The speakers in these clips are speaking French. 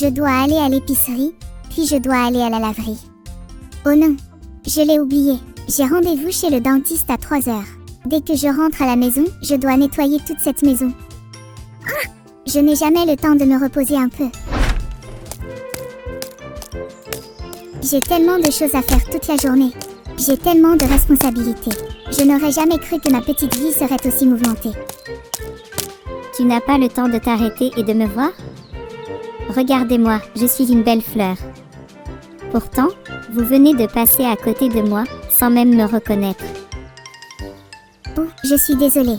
Je dois aller à l'épicerie, puis je dois aller à la laverie. Oh non, je l'ai oublié. J'ai rendez-vous chez le dentiste à 3 heures. Dès que je rentre à la maison, je dois nettoyer toute cette maison. Ah! Je n'ai jamais le temps de me reposer un peu. J'ai tellement de choses à faire toute la journée. J'ai tellement de responsabilités. Je n'aurais jamais cru que ma petite vie serait aussi mouvementée. Tu n'as pas le temps de t'arrêter et de me voir? Regardez-moi, je suis une belle fleur. Pourtant, vous venez de passer à côté de moi, sans même me reconnaître. Oh, je suis désolée.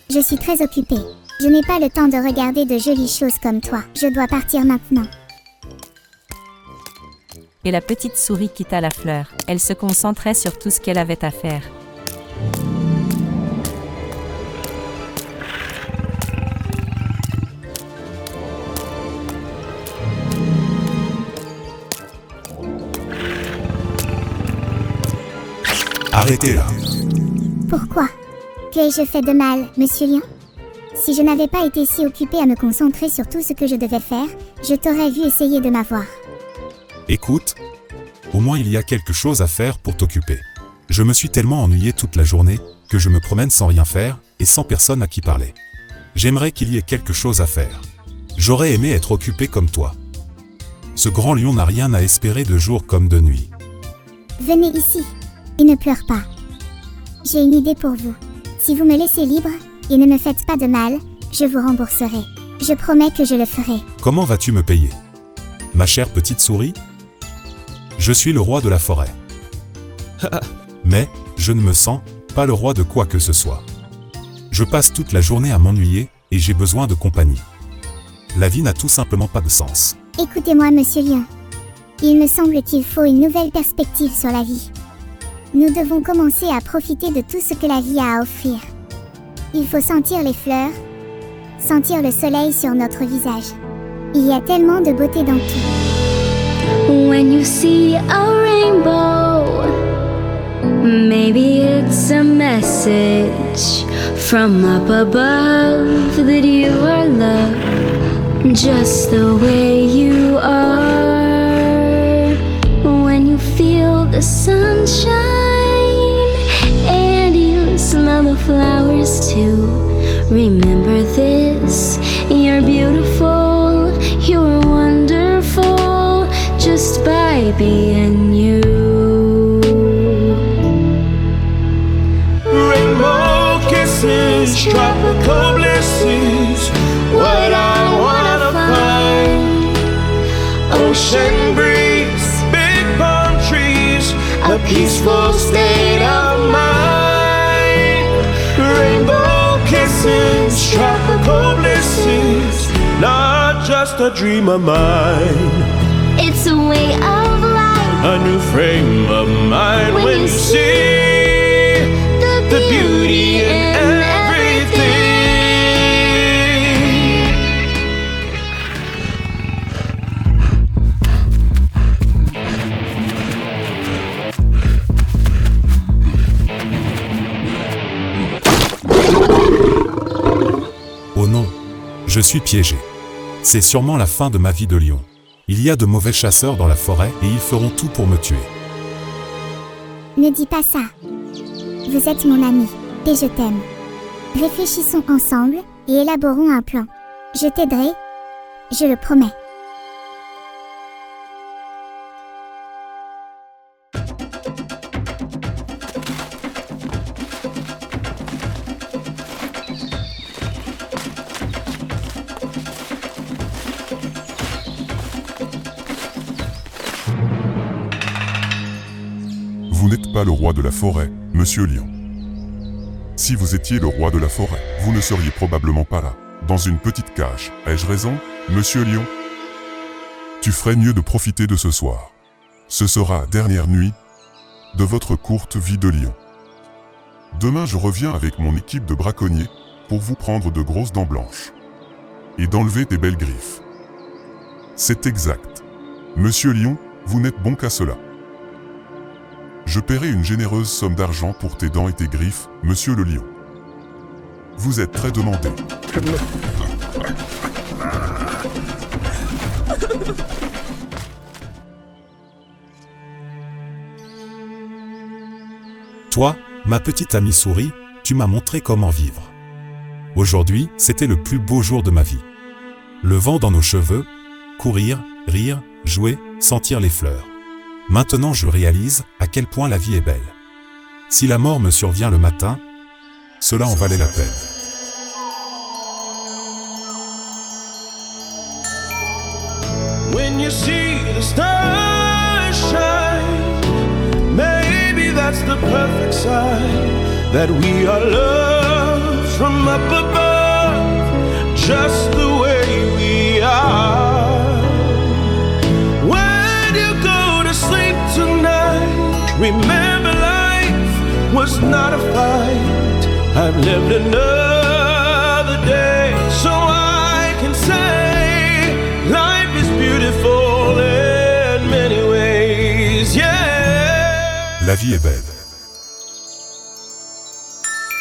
Je suis très occupée. Je n'ai pas le temps de regarder de jolies choses comme toi. Je dois partir maintenant. Et la petite souris quitta la fleur. Elle se concentrait sur tout ce qu'elle avait à faire. Arrêtez-la. Pourquoi? Qu'ai-je fait de mal, Monsieur Lion? Si je n'avais pas été si occupée à me concentrer sur tout ce que je devais faire, je t'aurais vu essayer de m'avoir. Écoute, au moins il y a quelque chose à faire pour t'occuper. Je me suis tellement ennuyé toute la journée que je me promène sans rien faire et sans personne à qui parler. J'aimerais qu'il y ait quelque chose à faire. J'aurais aimé être occupé comme toi. Ce grand lion n'a rien à espérer de jour comme de nuit. Venez ici et ne pleure pas. J'ai une idée pour vous. Si vous me laissez libre et ne me faites pas de mal, je vous rembourserai. Je promets que je le ferai. Comment vas-tu me payer, ma chère petite souris? Je suis le roi de la forêt. Mais, je ne me sens pas le roi de quoi que ce soit. Je passe toute la journée à m'ennuyer et j'ai besoin de compagnie. La vie n'a tout simplement pas de sens. Écoutez-moi, Monsieur Lion. Il me semble qu'il faut une nouvelle perspective sur la vie. Nous devons commencer à profiter de tout ce que la vie a à offrir. Il faut sentir les fleurs, sentir le soleil sur notre visage. Il y a tellement de beauté dans tout. When you see a rainbow, maybe it's a message from up above that you are loved just the way you are. When you feel the sunshine and you smell the flowers too, remember this: you're beautiful, you're wonderful just by being you. Rainbow kisses, tropical blisses, what I wanna find. Ocean breeze, big palm trees, a peaceful state of mind. Rainbow kisses, tropical blisses, not just a dream of mine. It's a way of life, A new frame of mind when you see the beauty in everything. Oh non, je suis piégé. C'est sûrement la fin de ma vie de lion. Il y a de mauvais chasseurs dans la forêt et ils feront tout pour me tuer. Ne dis pas ça. Vous êtes mon ami et je t'aime. Réfléchissons ensemble et élaborons un plan. Je t'aiderai, je le promets. Vous n'êtes pas le roi de la forêt, Monsieur Lion. Si vous étiez le roi de la forêt, vous ne seriez probablement pas là, dans une petite cage. Ai-je raison, Monsieur Lion? Tu ferais mieux de profiter de ce soir. Ce sera la dernière nuit de votre courte vie de lion. Demain, je reviens avec mon équipe de braconniers pour vous prendre de grosses dents blanches et d'enlever tes belles griffes. C'est exact. Monsieur Lion, vous n'êtes bon qu'à cela. Je paierai une généreuse somme d'argent pour tes dents et tes griffes, Monsieur le Lion. Vous êtes très demandé. Toi, ma petite amie souris, tu m'as montré comment vivre. Aujourd'hui, c'était le plus beau jour de ma vie. Le vent dans nos cheveux, courir, rire, jouer, sentir les fleurs. Maintenant je réalise à quel point la vie est belle. Si la mort me survient le matin, cela en valait la peine. When you see the stars shine, maybe that's the perfect sign that we are loved from up above, just the way we are. When you go to sleep tonight, remember life was not a fight. I've lived another day, so I can say life is beautiful in many ways, yeah. La vie est belle.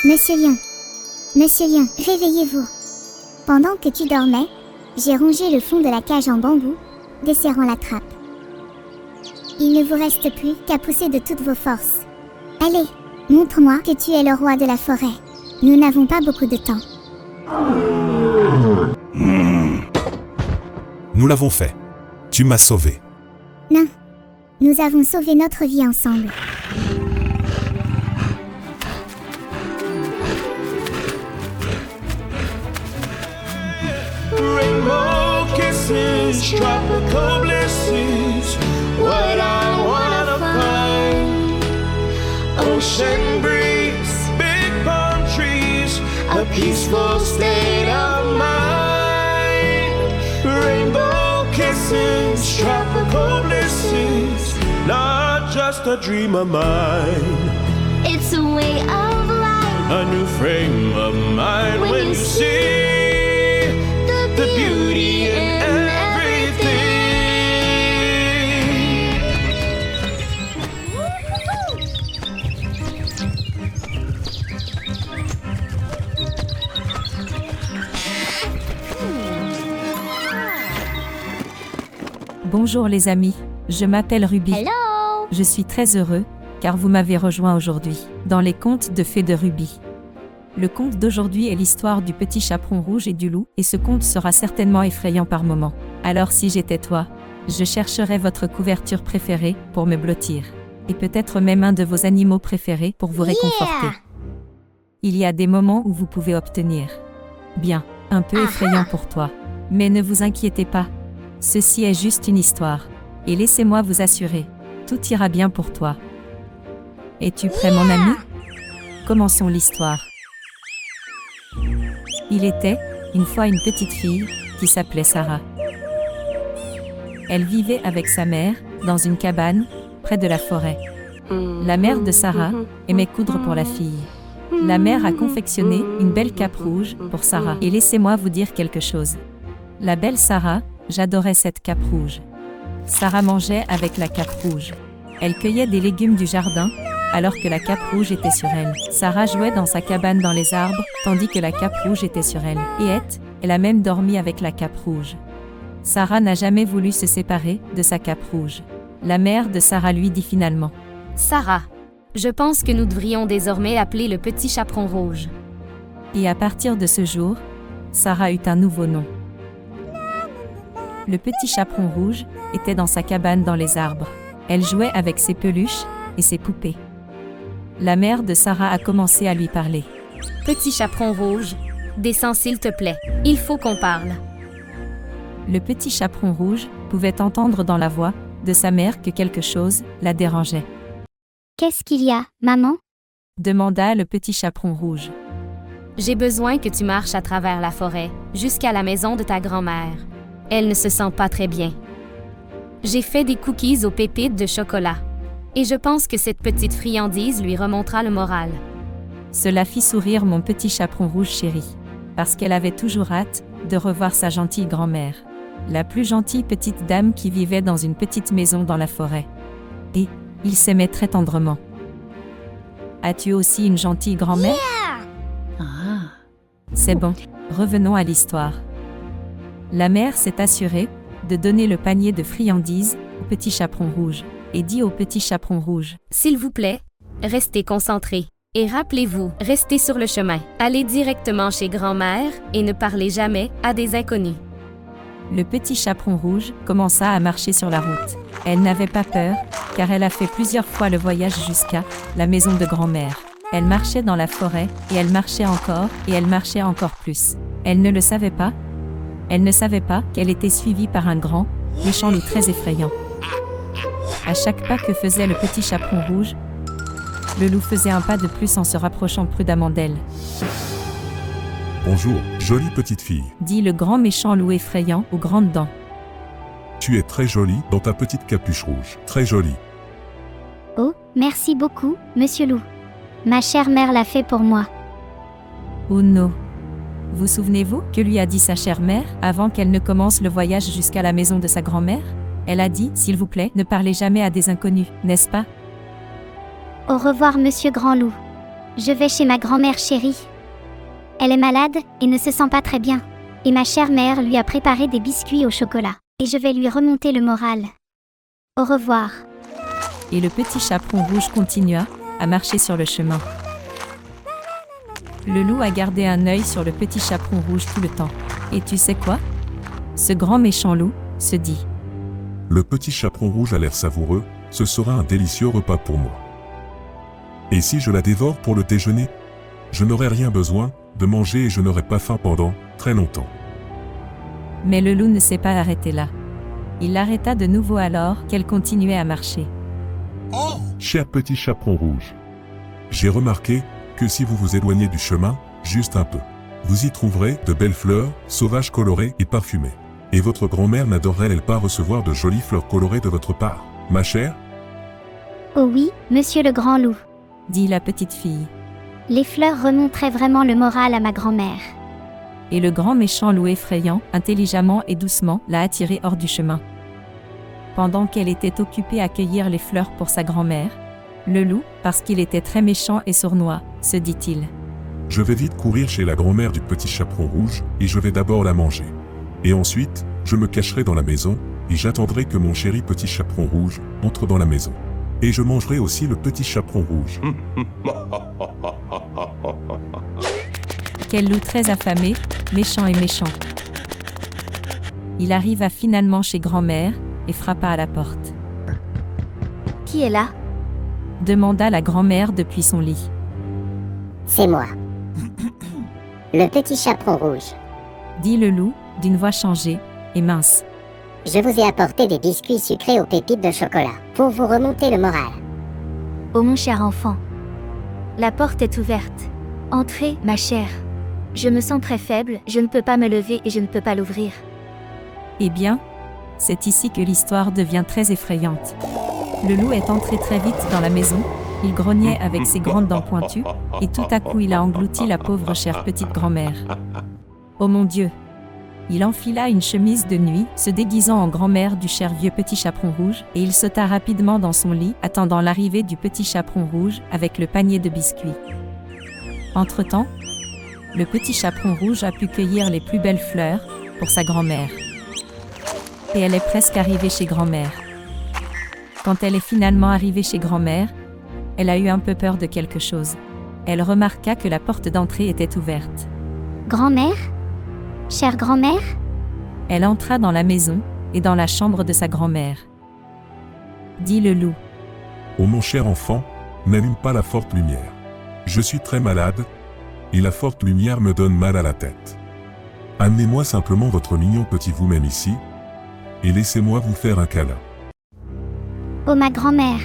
Monsieur Lion, réveillez-vous. Pendant que tu dormais, j'ai rongé le fond de la cage en bambou, desserrant la trappe. Il ne vous reste plus qu'à pousser de toutes vos forces. Allez, montre-moi que tu es le roi de la forêt. Nous n'avons pas beaucoup de temps. Nous l'avons fait. Tu m'as sauvé. Non, nous avons sauvé notre vie ensemble. Rainbow kisses, tropical blisses, what I wanna find. Ocean breeze, big palm trees, a peaceful state of mind. Rainbow kisses, tropical blisses, not just a dream of mine. It's a way of life. A new frame of mind when you see the beauty in everything. Bonjour les amis, je m'appelle Ruby. Hello! Je suis très heureux, car vous m'avez rejoint aujourd'hui, dans les contes de fées de Ruby. Le conte d'aujourd'hui est l'histoire du petit chaperon rouge et du loup, et ce conte sera certainement effrayant par moments. Alors si j'étais toi, je chercherais votre couverture préférée pour me blottir. Et peut-être même un de vos animaux préférés pour vous réconforter. Il y a des moments où vous pouvez obtenir. Bien, un peu effrayant pour toi. Mais ne vous inquiétez pas. Ceci est juste une histoire. Et laissez-moi vous assurer, tout ira bien pour toi. Es-tu prêt mon ami? Commençons l'histoire. Il était, une fois une petite fille, qui s'appelait Sarah. Elle vivait avec sa mère, dans une cabane, près de la forêt. La mère de Sarah aimait coudre pour la fille. La mère a confectionné une belle cape rouge pour Sarah. Et laissez-moi vous dire quelque chose. La belle Sarah, j'adorais cette cape rouge. Sarah mangeait avec la cape rouge. Elle cueillait des légumes du jardin, alors que la cape rouge était sur elle. Sarah jouait dans sa cabane dans les arbres, tandis que la cape rouge était sur elle. Et elle a même dormi avec la cape rouge. Sarah n'a jamais voulu se séparer de sa cape rouge. La mère de Sarah lui dit finalement: Sarah, je pense que nous devrions désormais l'appeler le petit chaperon rouge. Et à partir de ce jour, Sarah eut un nouveau nom. Le petit chaperon rouge était dans sa cabane dans les arbres. Elle jouait avec ses peluches et ses poupées. La mère de Sarah a commencé à lui parler. Petit chaperon rouge, descends s'il te plaît, il faut qu'on parle. Le petit chaperon rouge pouvait entendre dans la voix de sa mère que quelque chose la dérangeait. Qu'est-ce qu'il y a, maman? Demanda le petit chaperon rouge. J'ai besoin que tu marches à travers la forêt, jusqu'à la maison de ta grand-mère. Elle ne se sent pas très bien. J'ai fait des cookies aux pépites de chocolat. Et je pense que cette petite friandise lui remontera le moral. Cela fit sourire mon petit chaperon rouge chéri, parce qu'elle avait toujours hâte de revoir sa gentille grand-mère, la plus gentille petite dame qui vivait dans une petite maison dans la forêt. Et ils s'aimaient très tendrement. As-tu aussi une gentille grand-mère? C'est bon, revenons à l'histoire. La mère s'est assurée de donner le panier de friandises au petit chaperon rouge, et dit au petit chaperon rouge. S'il vous plaît, restez concentrés. Et rappelez-vous, restez sur le chemin. Allez directement chez grand-mère et ne parlez jamais à des inconnus. Le petit chaperon rouge commença à marcher sur la route. Elle n'avait pas peur, car elle a fait plusieurs fois le voyage jusqu'à la maison de grand-mère. Elle marchait dans la forêt, et elle marchait encore, et elle marchait encore plus. Elle ne le savait pas. Elle ne savait pas qu'elle était suivie par un grand, méchant loup très effrayant. À chaque pas que faisait le petit chaperon rouge, le loup faisait un pas de plus en se rapprochant prudemment d'elle. Bonjour, jolie petite fille. Dit le grand méchant loup effrayant aux grandes dents. Tu es très jolie dans ta petite capuche rouge. Très jolie. Oh, merci beaucoup, monsieur loup. Ma chère mère l'a fait pour moi. Oh non. Vous souvenez-vous que lui a dit sa chère mère avant qu'elle ne commence le voyage jusqu'à la maison de sa grand-mère? Elle a dit, s'il vous plaît, ne parlez jamais à des inconnus, n'est-ce pas? Au revoir, monsieur Grand Loup. Je vais chez ma grand-mère chérie. Elle est malade et ne se sent pas très bien. Et ma chère mère lui a préparé des biscuits au chocolat. Et je vais lui remonter le moral. Au revoir. Et le petit chaperon rouge continua à marcher sur le chemin. Le loup a gardé un œil sur le petit chaperon rouge tout le temps. Et tu sais quoi? Ce grand méchant loup se dit. Le petit chaperon rouge a l'air savoureux, ce sera un délicieux repas pour moi. Et si je la dévore pour le déjeuner? Je n'aurai rien besoin de manger et je n'aurai pas faim pendant très longtemps. Mais le loup ne s'est pas arrêté là. Il l'arrêta de nouveau alors qu'elle continuait à marcher. Cher petit chaperon rouge, j'ai remarqué que si vous vous éloignez du chemin, juste un peu, vous y trouverez de belles fleurs, sauvages colorées et parfumées. Et votre grand-mère n'adorerait-elle pas recevoir de jolies fleurs colorées de votre part, ma chère? Oh oui, monsieur le Grand Loup. Dit la petite fille. Les fleurs remonteraient vraiment le moral à ma grand-mère. Et le grand méchant loup effrayant, intelligemment et doucement, l'a attirée hors du chemin. Pendant qu'elle était occupée à cueillir les fleurs pour sa grand-mère, le loup, parce qu'il était très méchant et sournois, se dit-il. Je vais vite courir chez la grand-mère du petit chaperon rouge, et je vais d'abord la manger. Et ensuite, je me cacherai dans la maison, et j'attendrai que mon chéri petit chaperon rouge entre dans la maison. Et je mangerai aussi le petit chaperon rouge. Quel loup très affamé, méchant et méchant. Il arriva finalement chez grand-mère et frappa à la porte. Qui est là? Demanda la grand-mère depuis son lit. C'est moi. Le petit chaperon rouge. Dit le loup, d'une voix changée et mince. Je vous ai apporté des biscuits sucrés aux pépites de chocolat, pour vous remonter le moral. Oh mon cher enfant. La porte est ouverte. Entrez, ma chère. Je me sens très faible, je ne peux pas me lever et je ne peux pas l'ouvrir. Eh bien, c'est ici que l'histoire devient très effrayante. Le loup est entré très vite dans la maison, il grognait avec ses grandes dents pointues, et tout à coup il a englouti la pauvre chère petite grand-mère. Oh mon Dieu! Il enfila une chemise de nuit, se déguisant en grand-mère du cher vieux petit chaperon rouge, et il sauta rapidement dans son lit, attendant l'arrivée du petit chaperon rouge avec le panier de biscuits. Entre-temps, le petit chaperon rouge a pu cueillir les plus belles fleurs pour sa grand-mère. Et elle est presque arrivée chez grand-mère. Quand elle est finalement arrivée chez grand-mère, elle a eu un peu peur de quelque chose. Elle remarqua que la porte d'entrée était ouverte. Grand-mère? Chère grand-mère? Elle entra dans la maison et dans la chambre de sa grand-mère. Dit le loup. Oh mon cher enfant, n'allume pas la forte lumière. Je suis très malade, et la forte lumière me donne mal à la tête. Amenez-moi simplement votre mignon petit vous-même ici, et laissez-moi vous faire un câlin. Oh ma grand-mère.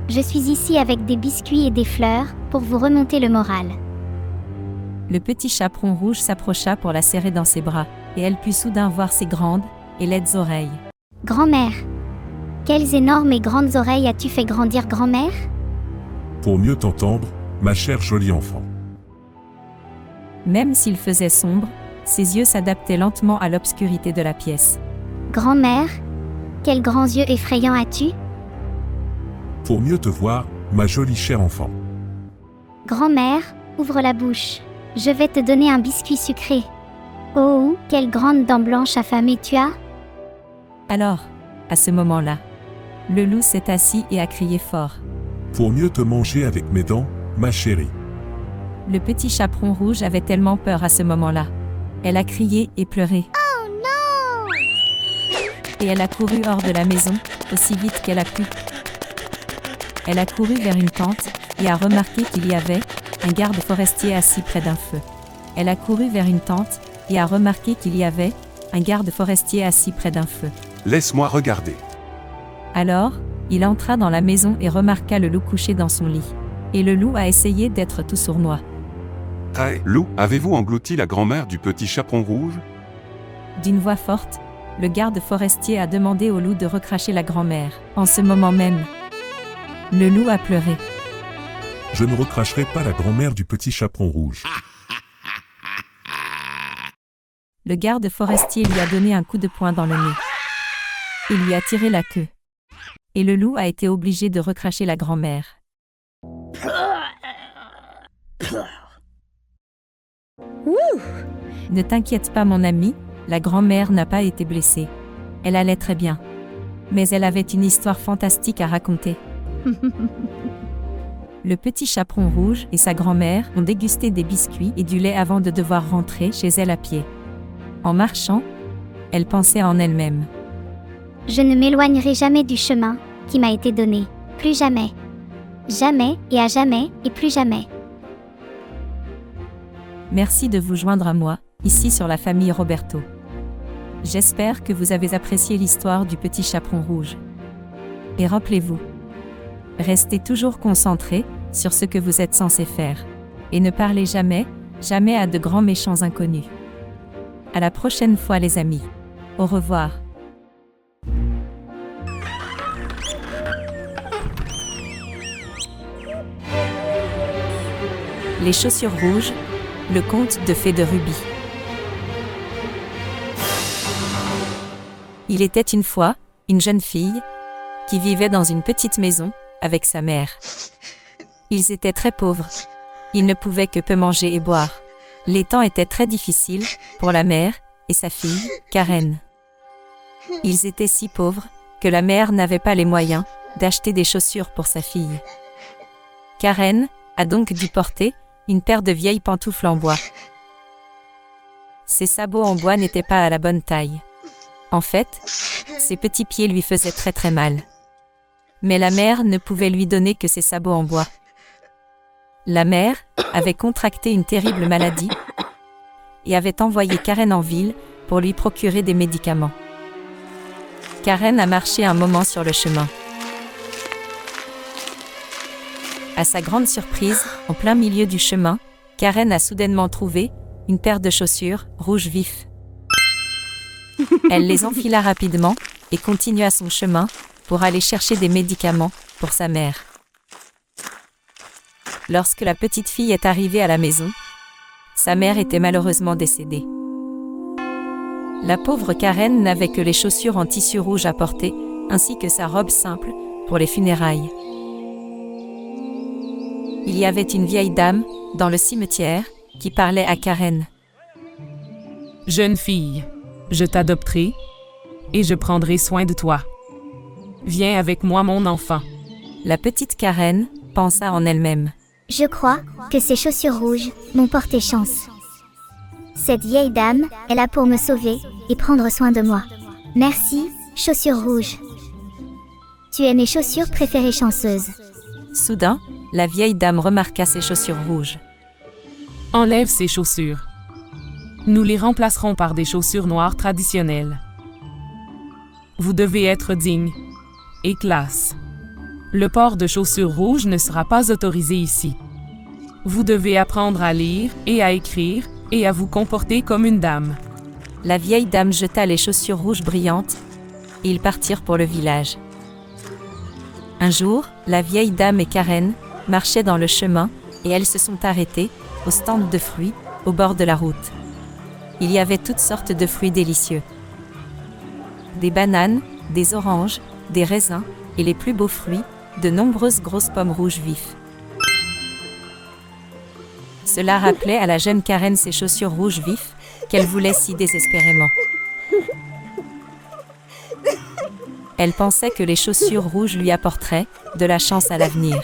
Je suis ici avec des biscuits et des fleurs pour vous remonter le moral. Le petit chaperon rouge s'approcha pour la serrer dans ses bras, et elle put soudain voir ses grandes et laides oreilles. Grand-mère. Quelles énormes et grandes oreilles as-tu fait grandir, grand-mère? Pour mieux t'entendre, ma chère jolie enfant. Même s'il faisait sombre, ses yeux s'adaptaient lentement à l'obscurité de la pièce. Grand-mère, quels grands yeux effrayants as-tu? Pour mieux te voir, ma jolie chère enfant. Grand-mère, ouvre la bouche. Je vais te donner un biscuit sucré. Oh, quelles grandes dents blanches affamées tu as! Alors, à ce moment-là, le loup s'est assis et a crié fort. Pour mieux te manger avec mes dents, ma chérie. Le petit chaperon rouge avait tellement peur à ce moment-là. Elle a crié et pleuré. Oh non! Et elle a couru hors de la maison, aussi vite qu'elle a pu. Elle a couru vers une tente et a remarqué qu'il y avait un garde forestier assis près d'un feu. Elle a couru vers une tente et a remarqué qu'il y avait un garde forestier assis près d'un feu. Laisse-moi regarder. Alors, il entra dans la maison et remarqua le loup couché dans son lit. Et le loup a essayé d'être tout sournois. Hey, loup, avez-vous englouti la grand-mère du petit chaperon rouge? D'une voix forte, le garde forestier a demandé au loup de recracher la grand-mère. En ce moment même, le loup a pleuré. Je ne recracherai pas la grand-mère du petit chaperon rouge. Le garde forestier lui a donné un coup de poing dans le nez. Il lui a tiré la queue. Et le loup a été obligé de recracher la grand-mère. Ne t'inquiète pas mon ami, la grand-mère n'a pas été blessée. Elle allait très bien. Mais elle avait une histoire fantastique à raconter. Le petit chaperon rouge et sa grand-mère ont dégusté des biscuits et du lait avant de devoir rentrer chez elle à pied. En marchant, elle pensait en elle-même. Je ne m'éloignerai jamais du chemin qui m'a été donné. Plus jamais. Jamais et à jamais et plus jamais. Merci de vous joindre à moi, ici sur la famille Roberto. J'espère que vous avez apprécié l'histoire du petit chaperon rouge. Et rappelez-vous, restez toujours concentrés sur ce que vous êtes censé faire. Et ne parlez jamais, jamais à de grands méchants inconnus. À la prochaine fois les amis. Au revoir. Les chaussures rouges, le conte de fées de Ruby. Il était une fois une jeune fille qui vivait dans une petite maison avec sa mère. Ils étaient très pauvres. Ils ne pouvaient que peu manger et boire. Les temps étaient très difficiles pour la mère et sa fille, Karen. Ils étaient si pauvres que la mère n'avait pas les moyens d'acheter des chaussures pour sa fille. Karen a donc dû porter une paire de vieilles pantoufles en bois. Ses sabots en bois n'étaient pas à la bonne taille. En fait, ses petits pieds lui faisaient très très mal. Mais la mère ne pouvait lui donner que ses sabots en bois. La mère avait contracté une terrible maladie et avait envoyé Karen en ville pour lui procurer des médicaments. Karen a marché un moment sur le chemin. À sa grande surprise, en plein milieu du chemin, Karen a soudainement trouvé une paire de chaussures rouge vif. Elle les enfila rapidement et continua son chemin pour aller chercher des médicaments pour sa mère. Lorsque la petite fille est arrivée à la maison, sa mère était malheureusement décédée. La pauvre Karen n'avait que les chaussures en tissu rouge à porter, ainsi que sa robe simple pour les funérailles. Il y avait une vieille dame dans le cimetière qui parlait à Karen. « Jeune fille, je t'adopterai et je prendrai soin de toi. Viens avec moi, mon enfant. » La petite Karen pensa en elle-même. Je crois que ces chaussures rouges m'ont porté chance. Cette vieille dame est là pour me sauver et prendre soin de moi. Merci, chaussures rouges. Tu es mes chaussures préférées chanceuses. Soudain, la vieille dame remarqua ses chaussures rouges. Enlève ces chaussures. Nous les remplacerons par des chaussures noires traditionnelles. Vous devez être digne et classe. Le port de chaussures rouges ne sera pas autorisé ici. Vous devez apprendre à lire et à écrire et à vous comporter comme une dame. La vieille dame jeta les chaussures rouges brillantes et ils partirent pour le village. Un jour, la vieille dame et Karen marchaient dans le chemin et elles se sont arrêtées au stand de fruits au bord de la route. Il y avait toutes sortes de fruits délicieux. Des bananes, des oranges, des raisins et les plus beaux fruits, de nombreuses grosses pommes rouges vives. Cela rappelait à la jeune Karen ses chaussures rouges vifs qu'elle voulait si désespérément. Elle pensait que les chaussures rouges lui apporteraient de la chance à l'avenir.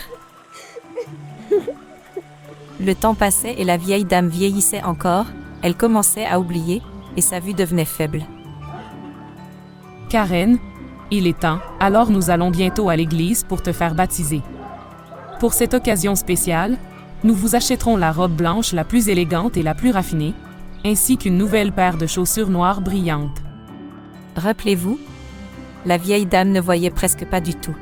Le temps passait et la vieille dame vieillissait encore, elle commençait à oublier, et sa vue devenait faible. Karen, il est temps, alors nous allons bientôt à l'église pour te faire baptiser. Pour cette occasion spéciale, nous vous achèterons la robe blanche la plus élégante et la plus raffinée, ainsi qu'une nouvelle paire de chaussures noires brillantes. Rappelez-vous, la vieille dame ne voyait presque pas du tout.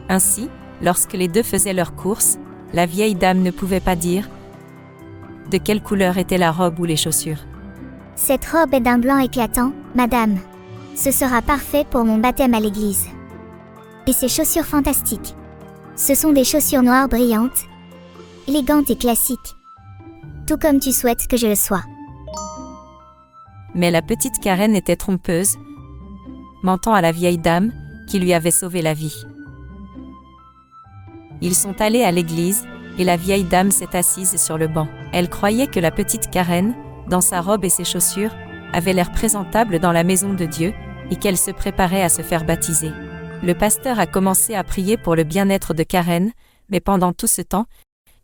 Ainsi, lorsque les deux faisaient leurs courses, la vieille dame ne pouvait pas dire de quelle couleur était la robe ou les chaussures. Cette robe est d'un blanc éclatant, madame. Ce sera parfait pour mon baptême à l'église. Et ces chaussures fantastiques. Ce sont des chaussures noires brillantes, élégantes et classiques. Tout comme tu souhaites que je le sois. Mais la petite Karen était trompeuse, mentant à la vieille dame, qui lui avait sauvé la vie. Ils sont allés à l'église, et la vieille dame s'est assise sur le banc. Elle croyait que la petite Karen, dans sa robe et ses chaussures, avait l'air présentable dans la maison de Dieu, et qu'elle se préparait à se faire baptiser. Le pasteur a commencé à prier pour le bien-être de Karen, mais pendant tout ce temps,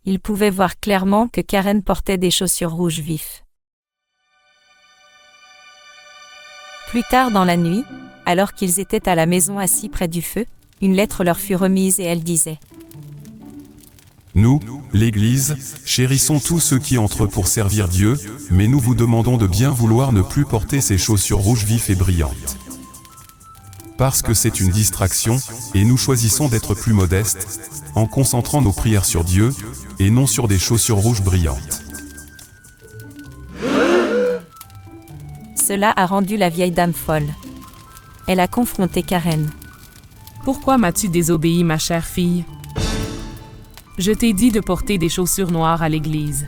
il pouvait voir clairement que Karen portait des chaussures rouges vifs. Plus tard dans la nuit, alors qu'ils étaient à la maison assis près du feu, une lettre leur fut remise et elle disait : Nous, l'Église, chérissons tous ceux qui entrent pour servir Dieu, mais nous vous demandons de bien vouloir ne plus porter ces chaussures rouges vives et brillantes. Parce que c'est une distraction, et nous choisissons d'être plus modestes, en concentrant nos prières sur Dieu, et non sur des chaussures rouges brillantes. Cela a rendu la vieille dame folle. Elle a confronté Karen. Pourquoi m'as-tu désobéi, ma chère fille? Je t'ai dit de porter des chaussures noires à l'église.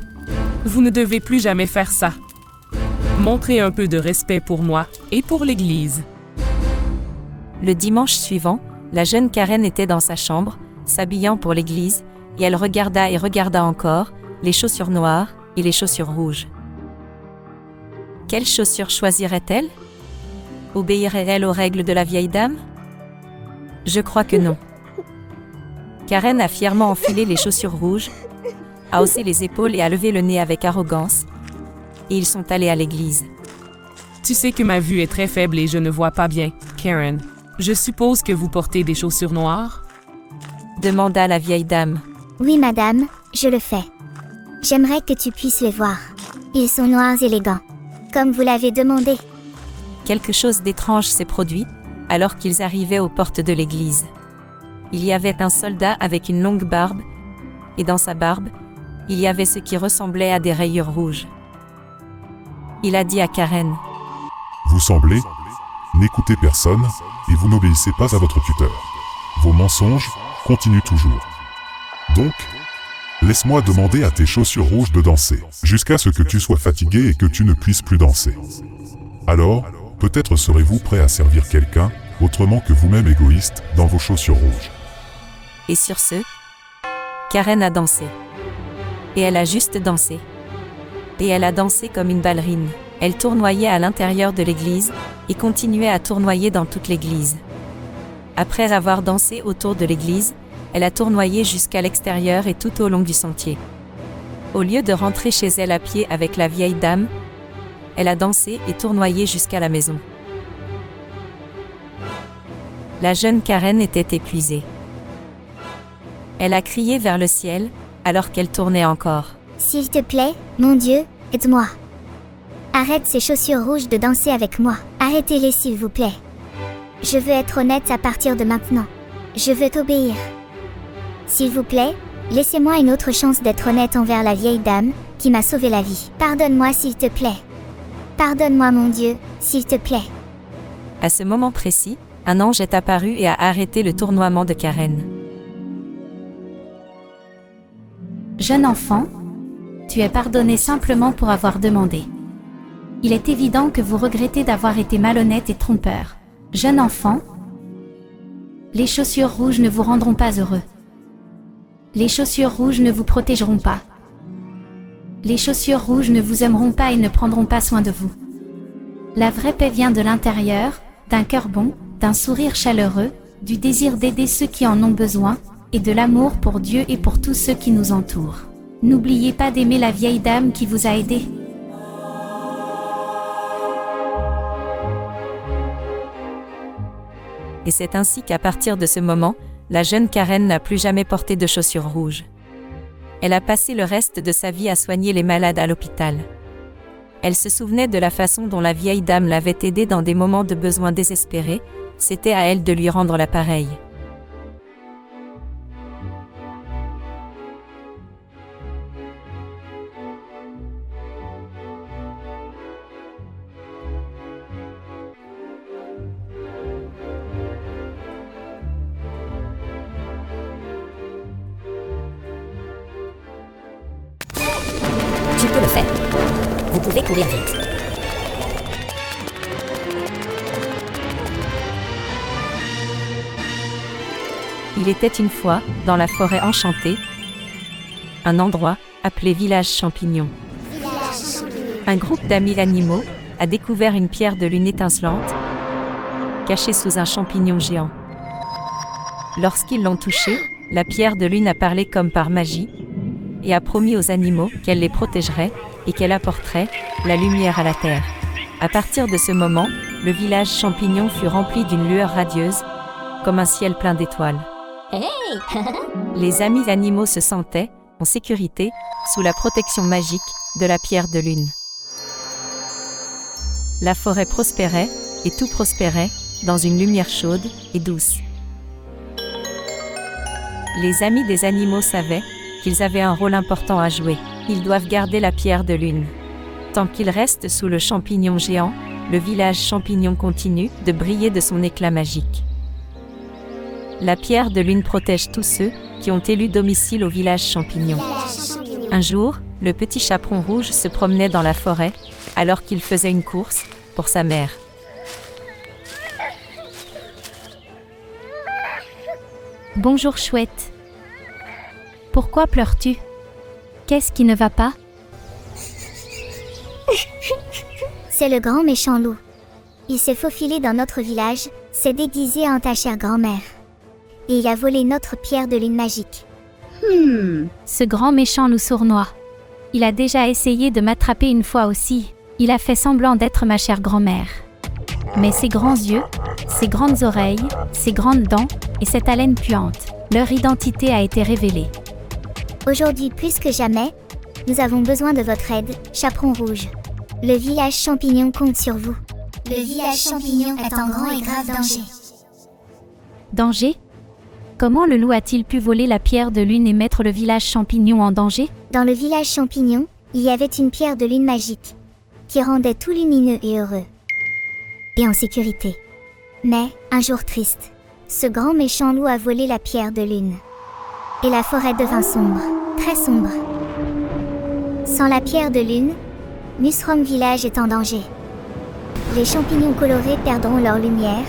Vous ne devez plus jamais faire ça. Montrez un peu de respect pour moi et pour l'église. Le dimanche suivant, la jeune Karen était dans sa chambre, s'habillant pour l'église, et elle regarda et regarda encore, les chaussures noires et les chaussures rouges. Quelles chaussures choisirait-elle? Obéirait-elle aux règles de la vieille dame? Je crois que non. Karen a fièrement enfilé les chaussures rouges, a haussé les épaules et a levé le nez avec arrogance, et ils sont allés à l'église. Tu sais que ma vue est très faible et je ne vois pas bien, Karen. Je suppose que vous portez des chaussures noires? Demanda la vieille dame. Oui, madame, je le fais. J'aimerais que tu puisses les voir. Ils sont noirs élégants, comme vous l'avez demandé. Quelque chose d'étrange s'est produit, alors qu'ils arrivaient aux portes de l'église. Il y avait un soldat avec une longue barbe, et dans sa barbe, il y avait ce qui ressemblait à des rayures rouges. Il a dit à Karen : Vous semblez n'écoutez personne, et vous n'obéissez pas à votre tuteur. Vos mensonges continuent toujours. Donc, laisse-moi demander à tes chaussures rouges de danser, jusqu'à ce que tu sois fatigué et que tu ne puisses plus danser. Alors, peut-être serez-vous prêt à servir quelqu'un, autrement que vous-même égoïste, dans vos chaussures rouges. Et sur ce, Karen a dansé. Et elle a juste dansé. Et elle a dansé comme une ballerine. Elle tournoyait à l'intérieur de l'église, et continuait à tournoyer dans toute l'église. Après avoir dansé autour de l'église, elle a tournoyé jusqu'à l'extérieur et tout au long du sentier. Au lieu de rentrer chez elle à pied avec la vieille dame, elle a dansé et tournoyé jusqu'à la maison. La jeune Karen était épuisée. Elle a crié vers le ciel, alors qu'elle tournait encore. S'il te plaît, mon Dieu, aide-moi. Arrête ces chaussures rouges de danser avec moi. Arrêtez-les s'il vous plaît. Je veux être honnête à partir de maintenant. Je veux t'obéir. S'il vous plaît, laissez-moi une autre chance d'être honnête envers la vieille dame, qui m'a sauvé la vie. Pardonne-moi s'il te plaît. Pardonne-moi mon Dieu, s'il te plaît. À ce moment précis, un ange est apparu et a arrêté le tournoiement de Karen. Jeune enfant, tu es pardonné simplement pour avoir demandé. Il est évident que vous regrettez d'avoir été malhonnête et trompeur. Jeune enfant, les chaussures rouges ne vous rendront pas heureux. Les chaussures rouges ne vous protégeront pas. Les chaussures rouges ne vous aimeront pas et ne prendront pas soin de vous. La vraie paix vient de l'intérieur, d'un cœur bon, d'un sourire chaleureux, du désir d'aider ceux qui en ont besoin, et de l'amour pour Dieu et pour tous ceux qui nous entourent. N'oubliez pas d'aimer la vieille dame qui vous a aidé. Et c'est ainsi qu'à partir de ce moment, la jeune Karen n'a plus jamais porté de chaussures rouges. Elle a passé le reste de sa vie à soigner les malades à l'hôpital. Elle se souvenait de la façon dont la vieille dame l'avait aidée dans des moments de besoin désespérés, c'était à elle de lui rendre l'appareil. Tu peux le faire. Vous pouvez courir vite. Il était une fois, dans la forêt enchantée, un endroit appelé Village Champignon. Un groupe d'amis animaux a découvert une pierre de lune étincelante, cachée sous un champignon géant. Lorsqu'ils l'ont touchée, la pierre de lune a parlé comme par magie, et a promis aux animaux qu'elle les protégerait et qu'elle apporterait la lumière à la terre. À partir de ce moment, le village champignon fut rempli d'une lueur radieuse, comme un ciel plein d'étoiles. Hey. Les amis animaux se sentaient en sécurité sous la protection magique de la pierre de lune. La forêt prospérait et tout prospérait dans une lumière chaude et douce. Les amis des animaux savaient qu'ils avaient un rôle important à jouer. Ils doivent garder la pierre de lune. Tant qu'ils restent sous le champignon géant, le village champignon continue de briller de son éclat magique. La pierre de lune protège tous ceux qui ont élu domicile au village champignon. Un jour, le petit chaperon rouge se promenait dans la forêt, alors qu'il faisait une course pour sa mère. Bonjour Chouette. Pourquoi pleures-tu? Qu'est-ce qui ne va pas? C'est le grand méchant loup. Il s'est faufilé dans notre village, s'est déguisé en ta chère grand-mère. Et il a volé notre pierre de lune magique. Ce grand méchant loup sournois. Il a déjà essayé de m'attraper une fois aussi. Il a fait semblant d'être ma chère grand-mère. Mais ses grands yeux, ses grandes oreilles, ses grandes dents et cette haleine puante, leur identité a été révélée. Aujourd'hui plus que jamais, nous avons besoin de votre aide, chaperon rouge. Le village champignon compte sur vous. Le village champignon est en grand et grave danger. Danger? Comment le loup a-t-il pu voler la pierre de lune et mettre le village champignon en danger? Dans le village champignon, il y avait une pierre de lune magique, qui rendait tout lumineux et heureux. Et en sécurité. Mais, un jour triste, ce grand méchant loup a volé la pierre de lune. Et la forêt devint sombre, très sombre. Sans la pierre de lune, Musrom Village est en danger. Les champignons colorés perdront leur lumière,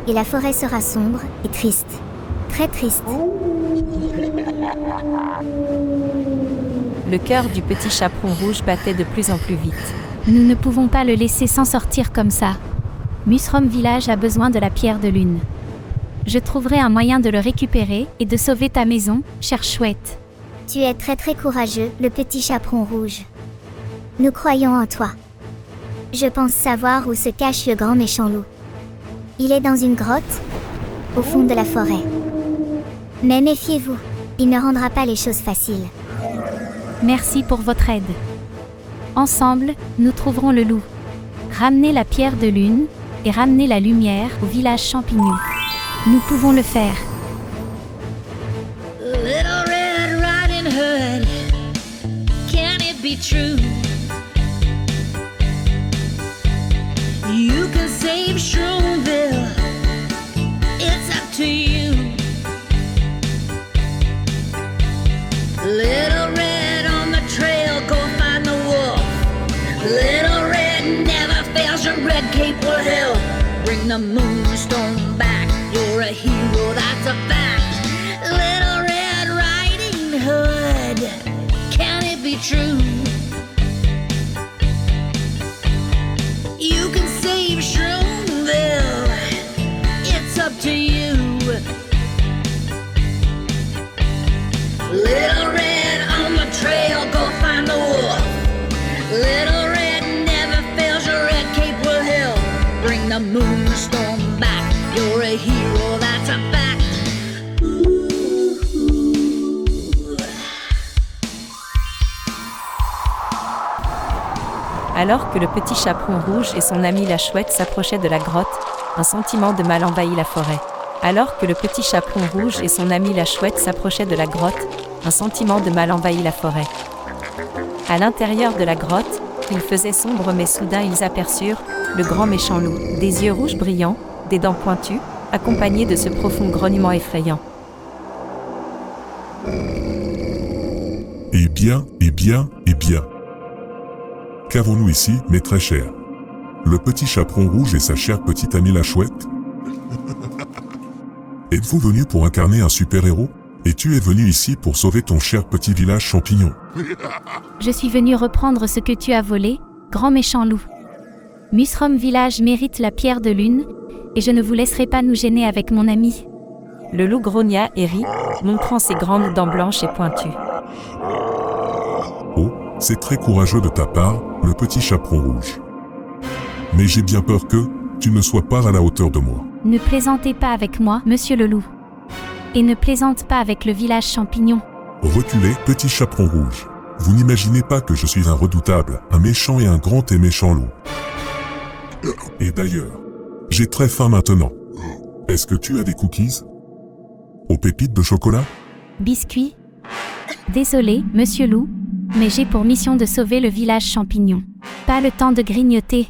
et la forêt sera sombre et triste. Très triste. Le cœur du petit chaperon rouge battait de plus en plus vite. Nous ne pouvons pas le laisser s'en sortir comme ça. Musrom Village a besoin de la pierre de lune. Je trouverai un moyen de le récupérer et de sauver ta maison, chère Chouette. Tu es très très courageux, le petit chaperon rouge. Nous croyons en toi. Je pense savoir où se cache le grand méchant loup. Il est dans une grotte, au fond de la forêt. Mais méfiez-vous, il ne rendra pas les choses faciles. Merci pour votre aide. Ensemble, nous trouverons le loup. Ramenez la pierre de lune et ramenez la lumière au village champignon. Nous pouvons le faire. Little Red Riding Hood, can it be true? You can save Shroomville, it's up to you. Little Red on the trail, go find the wolf. Little Red never fails, your red cape will help. Bring the moonstone back, you're a hero, that's a fact. Little Red Riding Hood, can it be true? You can save Shroomville, Little red on the trail, go find the wolf. Little red never fails, your red cape will help. Bring the moonstorm back, you're a hero, that's a fact. Alors que le petit chaperon rouge et son ami la chouette s'approchaient de la grotte, un sentiment de mal envahit la forêt. Alors que le petit chaperon rouge et son ami la chouette s'approchaient de la grotte, un sentiment de mal envahit la forêt. À l'intérieur de la grotte, il faisait sombre mais soudain ils aperçurent le grand méchant loup, des yeux rouges brillants, des dents pointues, accompagné de ce profond grognement effrayant. Eh bien. Qu'avons-nous ici, mes très chers? Le petit chaperon rouge et sa chère petite amie la chouette? Êtes-vous venu pour incarner un super-héros? Et tu es venu ici pour sauver ton cher petit village champignon? Je suis venu reprendre ce que tu as volé, grand méchant loup. Musrom Village mérite la pierre de lune, et je ne vous laisserai pas nous gêner avec mon ami. Le loup grogna et rit, montrant ses grandes dents blanches et pointues. Oh, c'est très courageux de ta part, le petit chaperon rouge. Mais j'ai bien peur que tu ne sois pas à la hauteur de moi. Ne plaisantez pas avec moi, monsieur le loup. Et ne plaisante pas avec le village champignon. Reculez, petit chaperon rouge. Vous n'imaginez pas que je suis un redoutable, un méchant et un grand et méchant loup. Et d'ailleurs, j'ai très faim maintenant. Est-ce que tu as des cookies? Aux pépites de chocolat? Biscuits? Désolé, monsieur loup, mais j'ai pour mission de sauver le village champignon. Pas le temps de grignoter.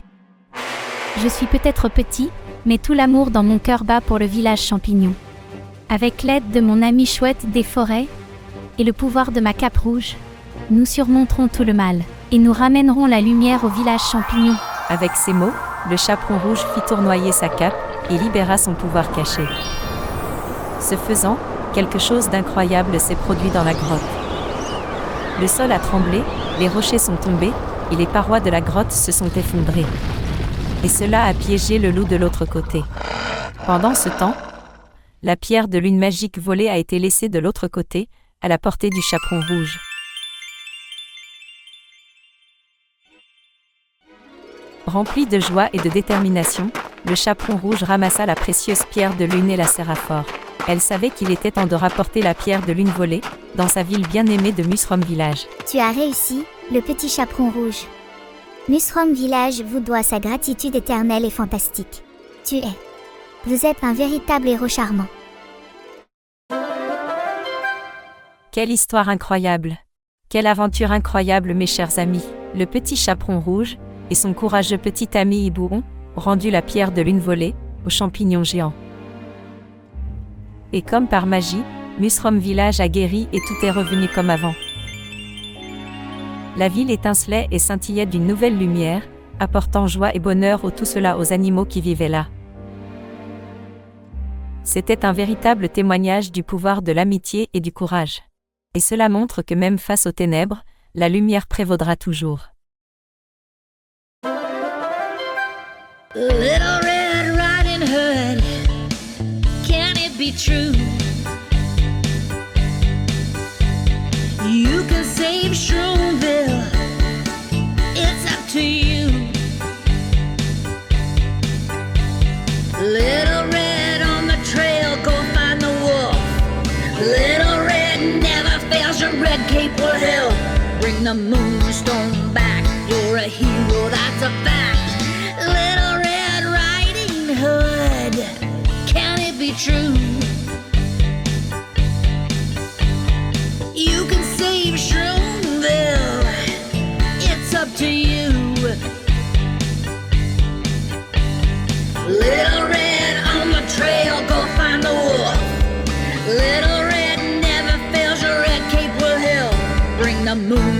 Je suis peut-être petit, mais tout l'amour dans mon cœur bat pour le village champignon. Avec l'aide de mon ami chouette des forêts et le pouvoir de ma cape rouge, nous surmonterons tout le mal et nous ramènerons la lumière au village champignon. Avec ces mots, le chaperon rouge fit tournoyer sa cape et libéra son pouvoir caché. Ce faisant, quelque chose d'incroyable s'est produit dans la grotte. Le sol a tremblé, les rochers sont tombés, et les parois de la grotte se sont effondrées. Et cela a piégé le loup de l'autre côté. Pendant ce temps, la pierre de lune magique volée a été laissée de l'autre côté, à la portée du chaperon rouge. Rempli de joie et de détermination, le chaperon rouge ramassa la précieuse pierre de lune et la serra fort. Elle savait qu'il était temps de rapporter la pierre de lune volée, dans sa ville bien-aimée de Musrom Village. Tu as réussi, le petit chaperon rouge. Musrom Village vous doit sa gratitude éternelle et fantastique. Vous êtes un véritable héros charmant. Quelle histoire incroyable! Quelle aventure incroyable, mes chers amis! Le petit chaperon rouge et son courageux petit ami Hibouron ont rendu la pierre de lune volée aux champignons géants. Et comme par magie, Musrom Village a guéri et tout est revenu comme avant. La ville étincelait et scintillait d'une nouvelle lumière, apportant joie et bonheur tout cela aux animaux qui vivaient là. C'était un véritable témoignage du pouvoir de l'amitié et du courage. Et cela montre que même face aux ténèbres, la lumière prévaudra toujours. Little Red Riding Hood, can it be true? You can save Shroomville, it's up to you. Little Red on the trail, go find the wolf. Little Red never fails, your red cape will help. Bring the moonstone back, you're a hero, that's a fact. Little Red Riding Hood, can it be true? You can save Shroomville, it's up to you. Little Red on the trail, go find the wolf. Little Red never fails, your red cape will help. Bring the moon